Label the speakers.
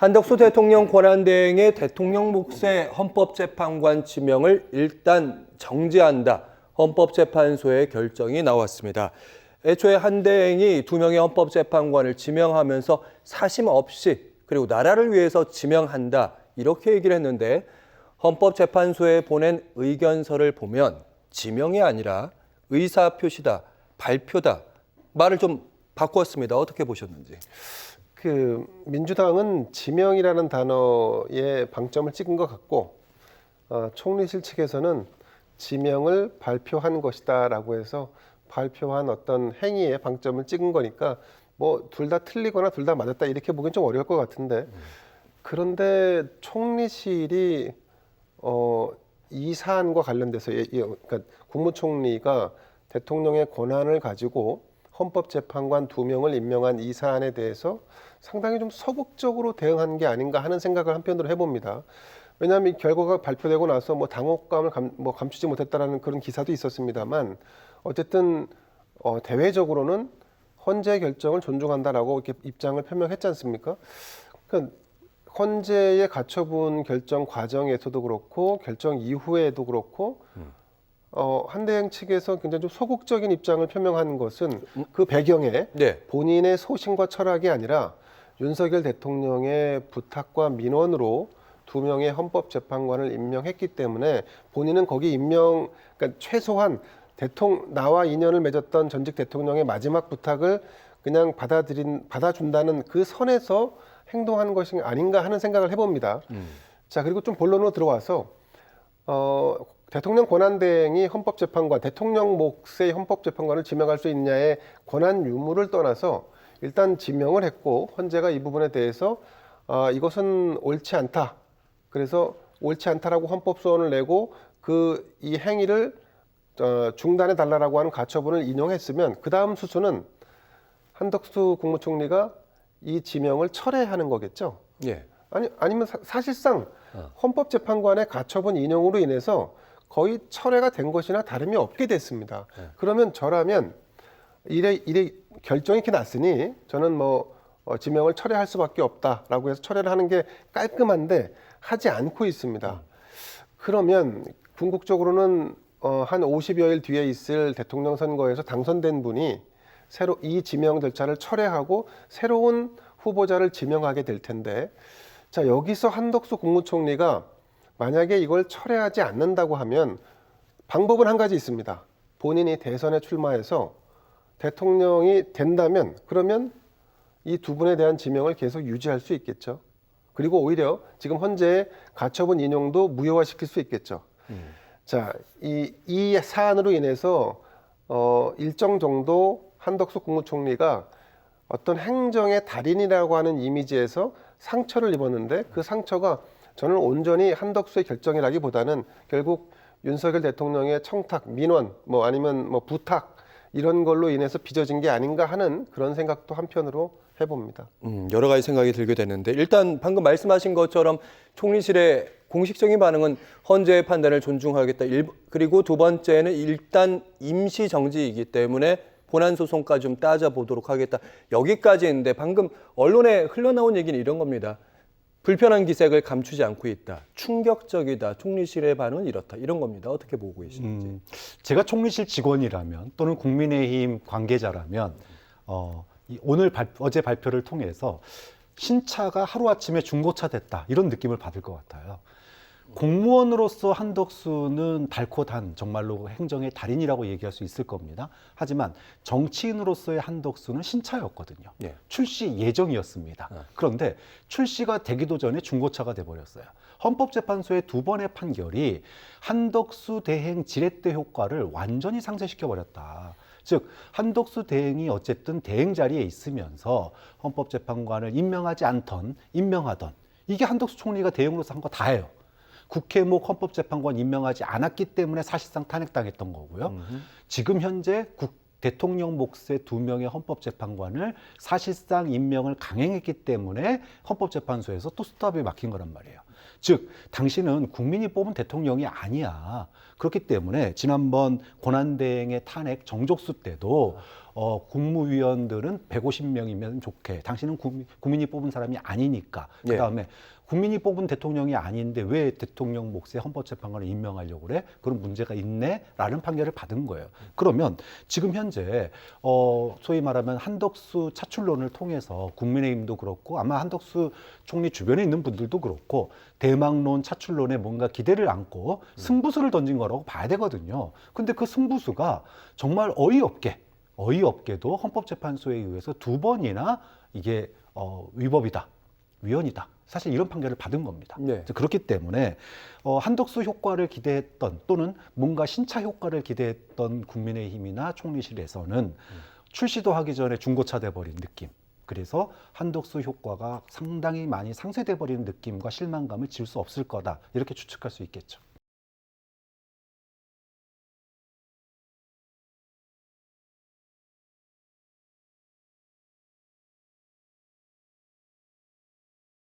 Speaker 1: 한덕수 대통령 권한대행의 대통령 몫의 헌법재판관 지명을 일단 정지한다. 헌법재판소의 결정이 나왔습니다. 애초에 한 대행이 2명의 헌법재판관을 지명하면서 사심 없이 그리고 나라를 위해서 지명한다. 이렇게 얘기를 했는데 헌법재판소에 보낸 의견서를 보면 지명이 아니라 의사표시다, 발표다. 말을 좀 바꿨습니다. 어떻게 보셨는지.
Speaker 2: 민주당은 지명이라는 단어에 방점을 찍은 것 같고 총리실 측에서는 지명을 발표한 것이다라고 해서 발표한 어떤 행위에 방점을 찍은 거니까 뭐 둘 다 틀리거나 둘 다 맞았다 이렇게 보기엔 좀 어려울 것 같은데 그런데 총리실이 이 사안과 관련돼서 그러니까 국무총리가 대통령의 권한을 가지고 헌법재판관 2명을 임명한 이 사안에 대해서 상당히 좀 소극적으로 대응한 게 아닌가 하는 생각을 한편으로 해봅니다. 왜냐하면 이 결과가 발표되고 나서 뭐 당혹감을 감추지 못했다라는 그런 기사도 있었습니다만 어쨌든 대외적으로는 헌재 결정을 존중한다라고 이렇게 입장을 표명했지 않습니까? 그러니까 헌재의 가처분 결정 과정에서도 그렇고 결정 이후에도 그렇고 한대행 측에서 굉장히 좀 소극적인 입장을 표명한 것은 그 배경에 본인의 소신과 철학이 아니라 윤석열 대통령의 부탁과 민원으로 2명의 헌법재판관을 임명했기 때문에 본인은 거기 그러니까 최소한 나와 인연을 맺었던 전직 대통령의 마지막 부탁을 그냥 받아준다는 그 선에서 행동하는 것이 아닌가 하는 생각을 해봅니다. 자, 그리고 좀 본론으로 들어와서 대통령 권한대행이 대통령 몫의 헌법재판관을 지명할 수 있냐의 권한 유무를 떠나서 일단 지명을 했고 헌재가 이 부분에 대해서 이것은 옳지 않다. 그래서 옳지 않다라고 헌법소원을 내고 이 행위를 중단해 달라고 하는 가처분을 인용했으면 그 다음 수순은 한덕수 국무총리가 이 지명을 철회하는 거겠죠.
Speaker 1: 예.
Speaker 2: 아니면 사실상 헌법재판관의 가처분 인용으로 인해서 거의 철회가 된 것이나 다름이 없게 됐습니다. 그러면 저라면 이래 결정이 이렇게 났으니 저는 지명을 철회할 수밖에 없다라고 해서 철회를 하는 게 깔끔한데 하지 않고 있습니다. 그러면 궁극적으로는 한 50여일 뒤에 있을 대통령 선거에서 당선된 분이 새로 이 지명 절차를 철회하고 새로운 후보자를 지명하게 될 텐데 자, 여기서 한덕수 국무총리가 만약에 이걸 철회하지 않는다고 하면 방법은 한 가지 있습니다. 본인이 대선에 출마해서 대통령이 된다면 그러면 이 2분에 대한 지명을 계속 유지할 수 있겠죠. 그리고 오히려 지금 헌재의 가처분 인용도 무효화시킬 수 있겠죠. 자, 이 사안으로 인해서 일정 정도 한덕수 국무총리가 어떤 행정의 달인이라고 하는 이미지에서 상처를 입었는데 그 상처가 저는 온전히 한덕수의 결정이라기보다는 결국 윤석열 대통령의 청탁, 민원, 아니면 부탁 이런 걸로 인해서 빚어진 게 아닌가 하는 그런 생각도 한편으로 해봅니다.
Speaker 1: 여러 가지 생각이 들게 되는데 일단 방금 말씀하신 것처럼 총리실의 공식적인 반응은 헌재의 판단을 존중하겠다. 그리고 두 번째는 일단 임시 정지이기 때문에 본안 소송까지 좀 따져보도록 하겠다. 여기까지인데 방금 언론에 흘러나온 얘기는 이런 겁니다. 불편한 기색을 감추지 않고 있다. 충격적이다. 총리실의 반응은 이렇다. 이런 겁니다. 어떻게 보고 계시는지.
Speaker 3: 제가 총리실 직원이라면 또는 국민의힘 관계자라면 어제 발표를 통해서 신차가 하루아침에 중고차 됐다. 이런 느낌을 받을 것 같아요. 공무원으로서 한덕수는 달코 단 정말로 행정의 달인이라고 얘기할 수 있을 겁니다. 하지만 정치인으로서의 한덕수는 신차였거든요.
Speaker 1: 예.
Speaker 3: 출시 예정이었습니다. 그런데 출시가 되기도 전에 중고차가 돼버렸어요. 헌법재판소의 2번의 판결이 한덕수 대행 지렛대 효과를 완전히 상쇄시켜버렸다. 즉 한덕수 대행이 어쨌든 대행 자리에 있으면서 헌법재판관을 임명하지 않던 임명하던 이게 한덕수 총리가 대행으로서 한 거 다예요. 국회목 헌법재판관 임명하지 않았기 때문에 사실상 탄핵당했던 거고요. 지금 현재 대통령 몫의 2명의 헌법재판관을 사실상 임명을 강행했기 때문에 헌법재판소에서 또 스톱이 막힌 거란 말이에요. 즉 당신은 국민이 뽑은 대통령이 아니야. 그렇기 때문에 지난번 권한대행의 탄핵 정족수 때도 국무위원들은 150명이면 좋게. 당신은 국민이 뽑은 사람이 아니니까.
Speaker 1: 예.
Speaker 3: 그다음에 국민이 뽑은 대통령이 아닌데 왜 대통령 몫에 헌법재판관을 임명하려고 그래? 그런 문제가 있네라는 판결을 받은 거예요. 그러면 지금 현재 소위 말하면 한덕수 차출론을 통해서 국민의힘도 그렇고 아마 한덕수 총리 주변에 있는 분들도 그렇고 대망론 차출론에 뭔가 기대를 안고 승부수를 던진 거라고 봐야 되거든요. 근데 그 승부수가 정말 어이없게도 헌법재판소에 의해서 2번이나 이게 위법이다, 위헌이다. 사실 이런 판결을 받은 겁니다.
Speaker 1: 네.
Speaker 3: 그렇기 때문에 한덕수 효과를 기대했던 또는 뭔가 신차 효과를 기대했던 국민의힘이나 총리실에서는 출시도 하기 전에 중고차 돼버린 느낌. 그래서 한덕수 효과가 상당히 많이 상쇄돼 버리는 느낌과 실망감을 지울 수 없을 거다. 이렇게 추측할 수 있겠죠.